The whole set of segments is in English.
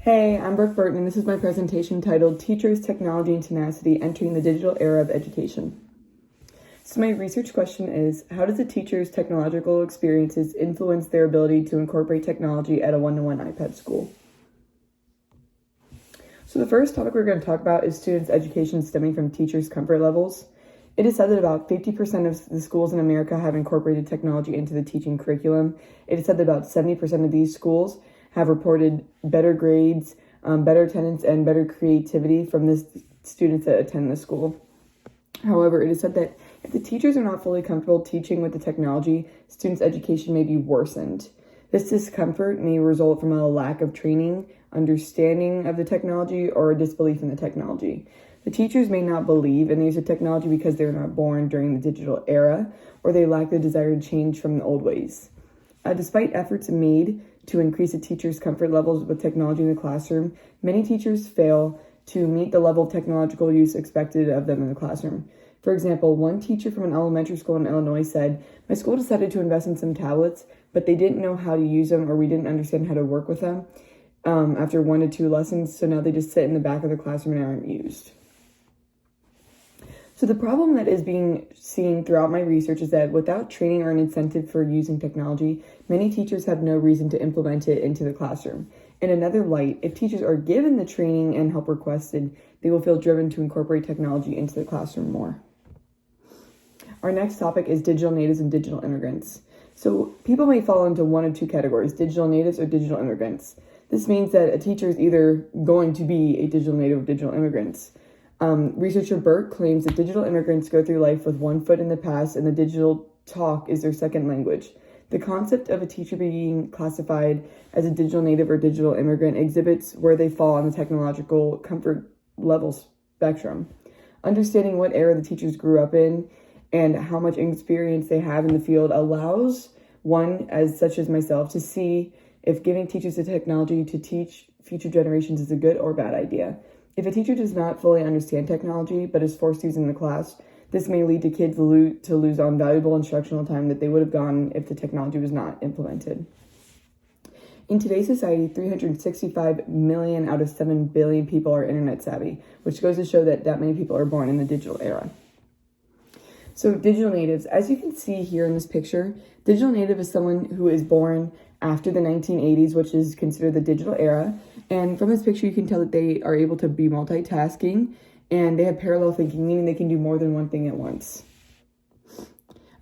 Hey, I'm Brooke Burton, and this is my presentation titled Teachers, Technology, and Tenacity Entering the Digital Era of Education. So my research question is, how does a teacher's technological experiences influence their ability to incorporate technology at a one-to-one iPad school? So the first topic we're going to talk about is students' education stemming from teachers' comfort levels. It is said that about 50% of the schools in America have incorporated technology into the teaching curriculum. It is said that about 70% of these schools have reported better grades, better attendance, and better creativity from the students that attend the school. However, it is said that if the teachers are not fully comfortable teaching with the technology, students' education may be worsened. This discomfort may result from a lack of training, understanding of the technology, or a disbelief in the technology. The teachers may not believe in the use of technology because they were not born during the digital era, or they lack the desired change from the old ways. Despite efforts made to increase a teacher's comfort levels with technology in the classroom, many teachers fail to meet the level of technological use expected of them in the classroom. For example, one teacher from an elementary school in Illinois said, "My school decided to invest in some tablets, but they didn't know how to use them, or we didn't understand how to work with them after 1 to 2 lessons, so now they just sit in the back of the classroom and aren't used." So the problem that is being seen throughout my research is that without training or an incentive for using technology, many teachers have no reason to implement it into the classroom. In another light, if teachers are given the training and help requested, they will feel driven to incorporate technology into the classroom more. Our next topic is digital natives and digital immigrants. So people may fall into one of two categories, digital natives or digital immigrants. This means that a teacher is either going to be a digital native or digital immigrant. Researcher Burke claims that digital immigrants go through life with one foot in the past and the digital talk is their second language. The concept of a teacher being classified as a digital native or digital immigrant exhibits where they fall on the technological comfort level spectrum. Understanding what era the teachers grew up in and how much experience they have in the field allows one, as such as myself, to see if giving teachers the technology to teach future generations is a good or bad idea. If a teacher does not fully understand technology but is forced to use it in the class, this may lead to kids to lose on valuable instructional time that they would have gotten if the technology was not implemented. In today's society, 365 million out of 7 billion people are internet savvy, which goes to show that many people are born in the digital era. So digital natives, as you can see here in this picture, digital native is someone who is born after the 1980s, which is considered the digital era. And from this picture, you can tell that they are able to be multitasking and they have parallel thinking, meaning they can do more than one thing at once.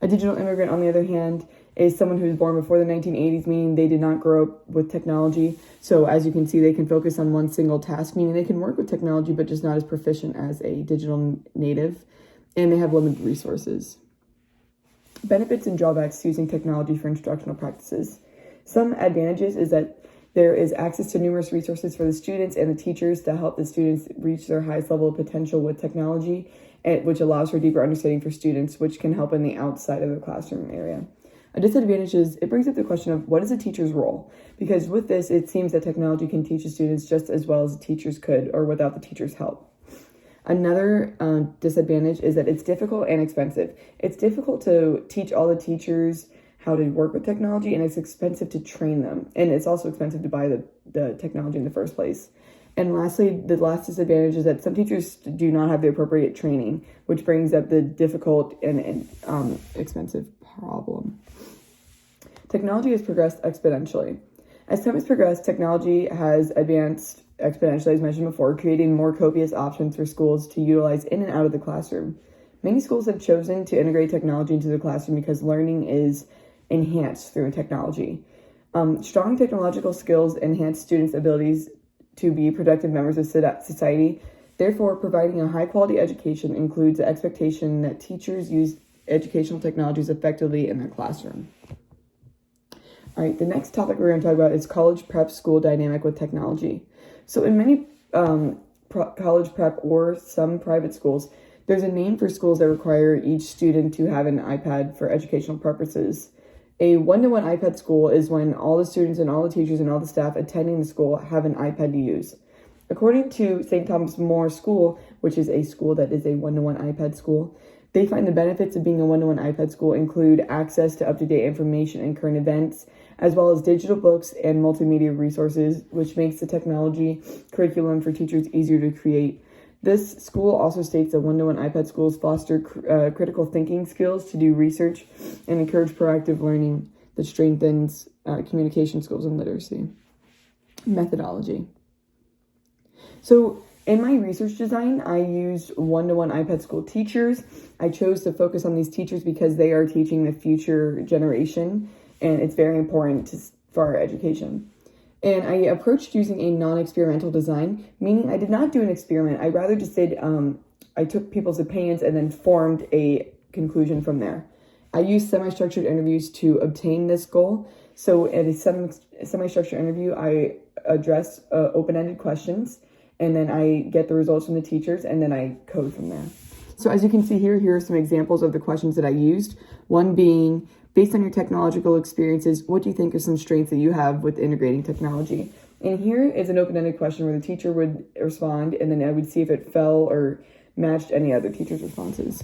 A digital immigrant, on the other hand, is someone who was born before the 1980s, meaning they did not grow up with technology. So as you can see, they can focus on one single task, meaning they can work with technology, but just not as proficient as a digital native. And they have limited resources. Benefits and drawbacks to using technology for instructional practices. Some advantages is that there is access to numerous resources for the students and the teachers to help the students reach their highest level of potential with technology, which allows for deeper understanding for students, which can help in the outside of the classroom area. A disadvantage is it brings up the question of what is a teacher's role? Because with this, it seems that technology can teach the students just as well as the teachers could or without the teacher's help. Another disadvantage is that it's difficult and expensive. It's difficult to teach all the teachers how to work with technology, and it's expensive to train them. And it's also expensive to buy the technology in the first place. And lastly, the last disadvantage is that some teachers do not have the appropriate training, which brings up the difficult and expensive problem. Technology has progressed exponentially. As time has progressed, technology has advanced exponentially, as mentioned before, creating more copious options for schools to utilize in and out of the classroom. Many schools have chosen to integrate technology into the classroom because learning is enhanced through technology. Strong technological skills enhance students' abilities to be productive members of society. Therefore, providing a high-quality education includes the expectation that teachers use educational technologies effectively in their classroom. All right, the next topic we're going to talk about is college prep school dynamic with technology. So in many college prep or some private schools, there's a name for schools that require each student to have an iPad for educational purposes. A one-to-one iPad school is when all the students and all the teachers and all the staff attending the school have an iPad to use. According to St. Thomas More School, which is a school that is a one-to-one iPad school, they find the benefits of being a one-to-one iPad school include access to up-to-date information and current events, as well as digital books and multimedia resources, which makes the technology curriculum for teachers easier to create. This school also states that one-to-one iPad schools foster critical thinking skills to do research and encourage proactive learning that strengthens communication skills and literacy. Methodology. So in my research design, I used one-to-one iPad school teachers. I chose to focus on these teachers because they are teaching the future generation, and it's very important for our education. And I approached using a non-experimental design, meaning I did not do an experiment. I rather just did, I took people's opinions and then formed a conclusion from there. I used semi-structured interviews to obtain this goal. So at a semi-structured interview, I address open-ended questions, and then I get the results from the teachers, and then I code from there. So as you can see here are some examples of the questions that I used. One being, based on your technological experiences, what do you think are some strengths that you have with integrating technology? And here is an open-ended question where the teacher would respond, and then I would see if it fell or matched any other teacher's responses.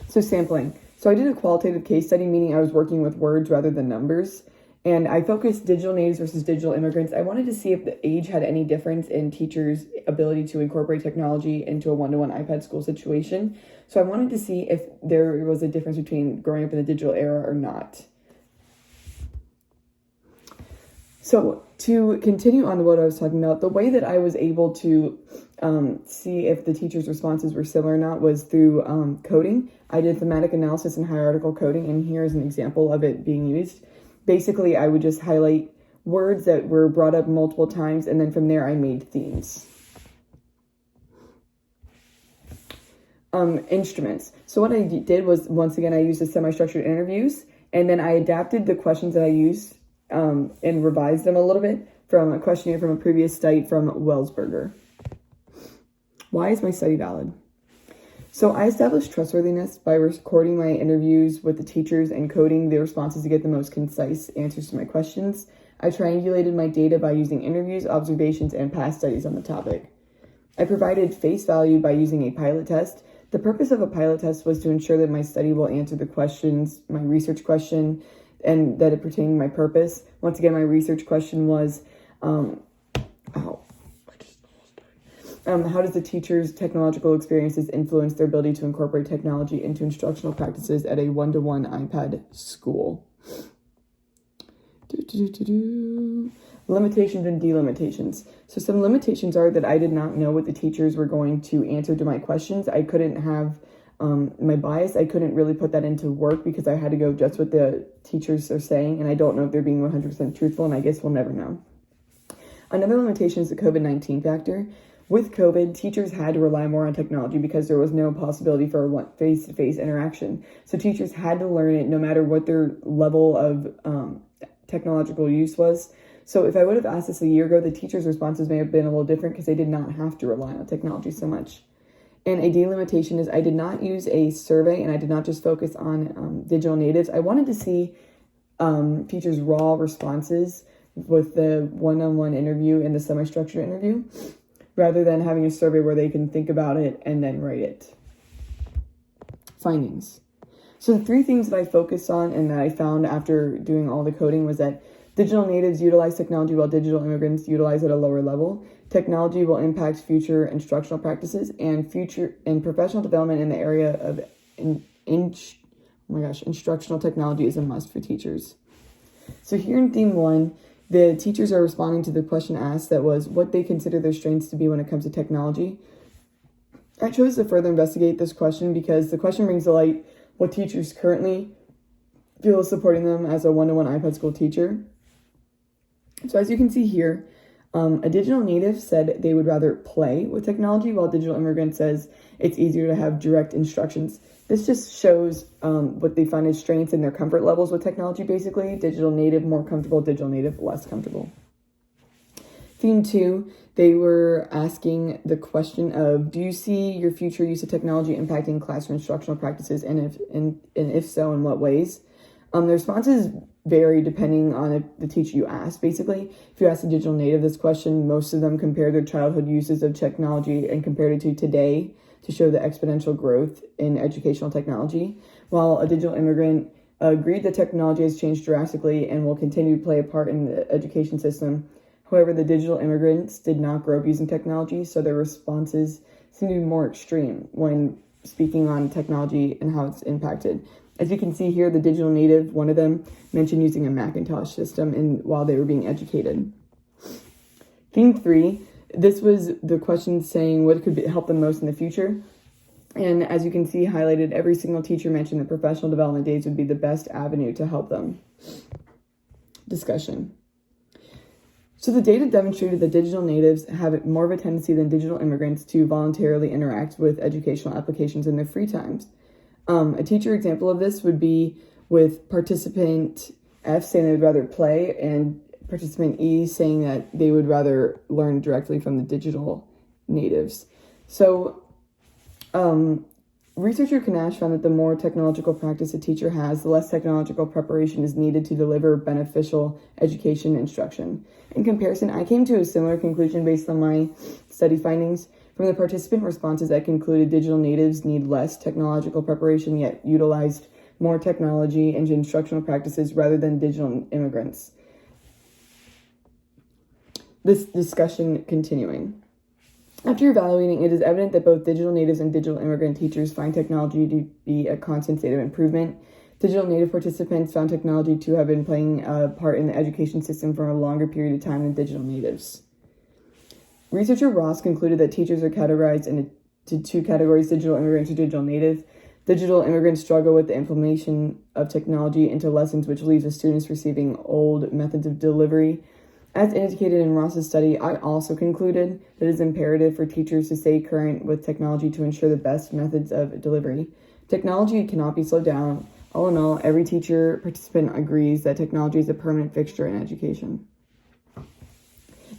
So sampling. So I did a qualitative case study, meaning I was working with words rather than numbers. And I focused digital natives versus digital immigrants. I wanted to see if the age had any difference in teachers' ability to incorporate technology into a one-to-one iPad school situation. So I wanted to see if there was a difference between growing up in the digital era or not. So to continue on to what I was talking about, the way that I was able to see if the teachers' responses were similar or not was through coding. I did thematic analysis and hierarchical coding, and here's an example of it being used. Basically, I would just highlight words that were brought up multiple times, and then from there I made themes. Instruments. So what I did was, once again, I used the semi-structured interviews, and then I adapted the questions that I used and revised them a little bit from a questionnaire from a previous study from Welsberger. Why is my study valid? So I established trustworthiness by recording my interviews with the teachers and coding the responses to get the most concise answers to my questions. I triangulated my data by using interviews, observations, and past studies on the topic. I provided face value by using a pilot test. The purpose of a pilot test was to ensure that my study will answer the questions, my research question, and that it pertained to my purpose. Once again, my research question was, how does the teacher's technological experiences influence their ability to incorporate technology into instructional practices at a one-to-one iPad school? Limitations and delimitations. So some limitations are that I did not know what the teachers were going to answer to my questions. I couldn't have my bias. I couldn't really put that into work because I had to go just what the teachers are saying, and I don't know if they're being 100% truthful, and I guess we'll never know. Another limitation is the COVID-19 factor. With COVID, teachers had to rely more on technology because there was no possibility for a face-to-face interaction. So teachers had to learn it no matter what their level of technological use was. So if I would have asked this a year ago, the teachers' responses may have been a little different because they did not have to rely on technology so much. And a delimitation is I did not use a survey, and I did not just focus on digital natives. I wanted to see teachers' raw responses with the one-on-one interview and the semi-structured interview, rather than having a survey where they can think about it and then write it. Findings. So the three things that I focused on and that I found after doing all the coding was that digital natives utilize technology while digital immigrants utilize it at a lower level. Technology will impact future instructional practices and professional development in the area of instructional technology is a must for teachers. So here in theme 1, the teachers are responding to the question asked that was what they consider their strengths to be when it comes to technology. I chose to further investigate this question because the question brings to light what teachers currently feel is supporting them as a one-to-one iPad school teacher. So as you can see here, a digital native said they would rather play with technology, while digital immigrant says it's easier to have direct instructions. This just shows what they find as strengths and their comfort levels with technology, basically. Digital native, more comfortable. Digital native, less comfortable. Theme 2, they were asking the question of, do you see your future use of technology impacting classroom instructional practices, and if so, in what ways? The responses vary depending on the teacher you ask. Basically, if you ask a digital native this question, most of them compare their childhood uses of technology and compared it to today to show the exponential growth in educational technology, while a digital immigrant agreed that technology has changed drastically and will continue to play a part in the education system. However, the digital immigrants did not grow up using technology, so their responses seem to be more extreme when speaking on technology and how it's impacted. As you can see here, the digital native, one of them, mentioned using a Macintosh system while they were being educated. Theme 3, this was the question saying what could help them most in the future. And as you can see highlighted, every single teacher mentioned that professional development days would be the best avenue to help them. Discussion. So the data demonstrated that digital natives have more of a tendency than digital immigrants to voluntarily interact with educational applications in their free times. A teacher example of this would be with participant F saying they would rather play and participant E saying that they would rather learn directly from the digital natives. So researcher Kanash found that the more technological practice a teacher has, the less technological preparation is needed to deliver beneficial education instruction. In comparison, I came to a similar conclusion based on my study findings. From the participant responses, I concluded digital natives need less technological preparation, yet utilized more technology and instructional practices rather than digital immigrants. This discussion continuing. After evaluating, it is evident that both digital natives and digital immigrant teachers find technology to be a constant state of improvement. Digital native participants found technology to have been playing a part in the education system for a longer period of time than digital natives. Researcher Ross concluded that teachers are categorized into two categories, digital immigrants and digital native. Digital immigrants struggle with the implementation of technology into lessons, which leaves the students receiving old methods of delivery. As indicated in Ross's study, I also concluded that it is imperative for teachers to stay current with technology to ensure the best methods of delivery. Technology cannot be slowed down. All in all, every teacher participant agrees that technology is a permanent fixture in education.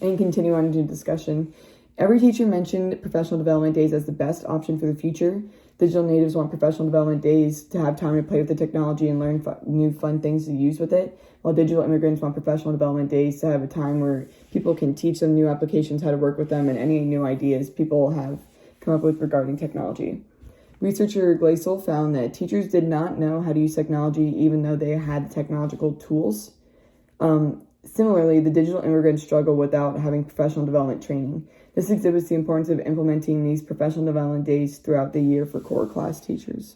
And continue on to discussion. Every teacher mentioned professional development days as the best option for the future. Digital natives want professional development days to have time to play with the technology and learn new fun things to use with it, while digital immigrants want professional development days to have a time where people can teach them new applications, how to work with them, and any new ideas people have come up with regarding technology. Researcher Glaisel found that teachers did not know how to use technology even though they had technological tools. Similarly, the digital immigrants struggle without having professional development training. This exhibits the importance of implementing these professional development days throughout the year for core class teachers.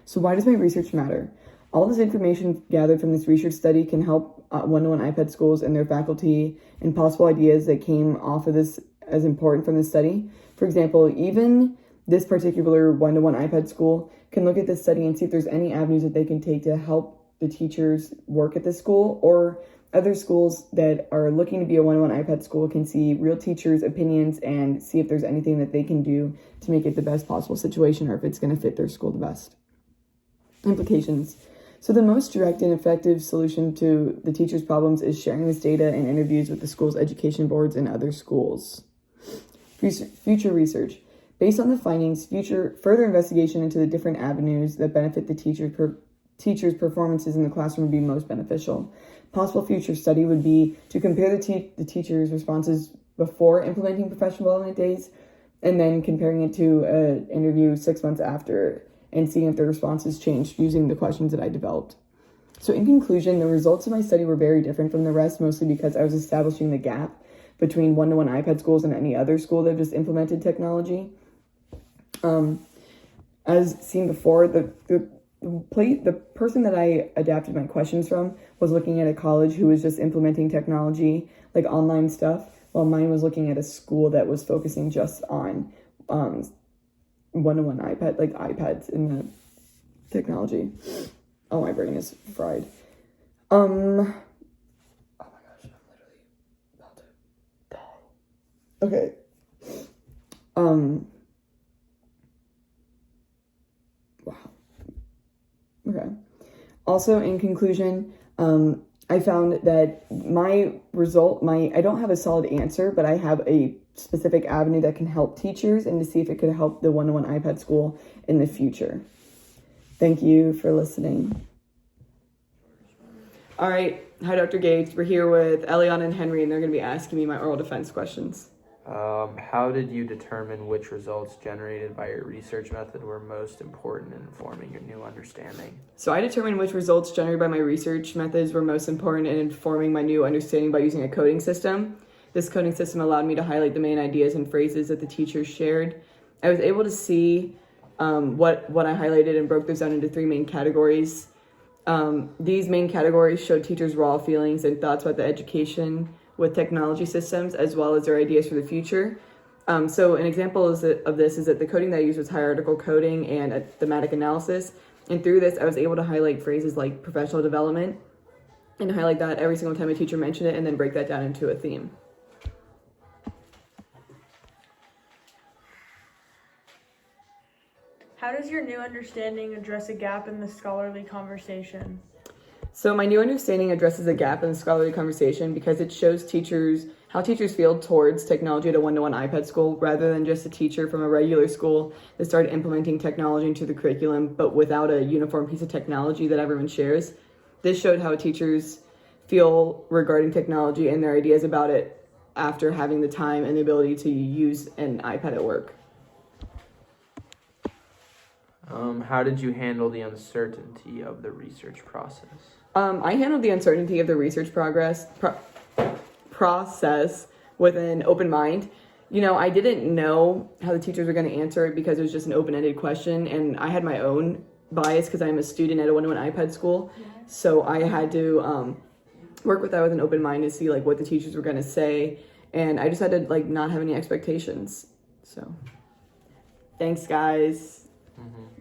So why does my research matter? All this information gathered from this research study can help one-to-one iPad schools and their faculty and possible ideas that came off of this as important from the study. For example, even this particular one-to-one iPad school can look at this study and see if there's any avenues that they can take to help the teachers work at the school, or other schools that are looking to be a one-to-one iPad school can see real teachers' opinions and see if there's anything that they can do to make it the best possible situation, or if it's going to fit their school the best. Implications. So the most direct and effective solution to the teachers' problems is sharing this data and interviews with the school's education boards and other schools. Future research. Based on the findings, further investigation into the different avenues that benefit the teachers' performances in the classroom would be most beneficial. Possible future study would be to compare the teachers' responses before implementing professional development days and then comparing it to an interview 6 months after and seeing if their responses changed using the questions that I developed. So in conclusion, the results of my study were very different from the rest, mostly because I was establishing the gap between one-to-one iPad schools and any other school that just implemented technology. As seen before, the person that I adapted my questions from was looking at a college who was just implementing technology, like online stuff, while mine was looking at a school that was focusing just on one-to-one iPad, like iPads in the technology. Oh, my brain is fried. Oh my gosh, I'm literally about to die. Okay. Wow. Okay. Also, in conclusion, I found that I don't have a solid answer, but I have a specific avenue that can help teachers and to see if it could help the one-to-one iPad school in the future. Thank you for listening. All right. Hi, Dr. Gates. We're here with Eliana and Henry, and they're going to be asking me my oral defense questions. How did you determine which results generated by your research method were most important in informing your new understanding? So I determined which results generated by my research methods were most important in informing my new understanding by using a coding system. This coding system allowed me to highlight the main ideas and phrases that the teachers shared. I was able to see what I highlighted and broke those down into 3 main categories. These main categories showed teachers' raw feelings and thoughts about the education with technology systems, as well as their ideas for the future. So an example of this is that the coding that I used was hierarchical coding and a thematic analysis. And through this, I was able to highlight phrases like professional development and highlight that every single time a teacher mentioned it, and then break that down into a theme. How does your new understanding address a gap in the scholarly conversation? So my new understanding addresses a gap in the scholarly conversation because it shows teachers how teachers feel towards technology at a one-to-one iPad school, rather than just a teacher from a regular school that started implementing technology into the curriculum but without a uniform piece of technology that everyone shares. This showed how teachers feel regarding technology and their ideas about it after having the time and the ability to use an iPad at work. How did you handle the uncertainty of the research process? I handled the uncertainty of the research process with an open mind. I didn't know how the teachers were going to answer it because it was just an open-ended question, and I had my own bias because I'm a student at a one-to-one iPad school. So I had to work with that with an open mind to see what the teachers were going to say, and I just had to not have any expectations. So thanks, guys. Mm-hmm.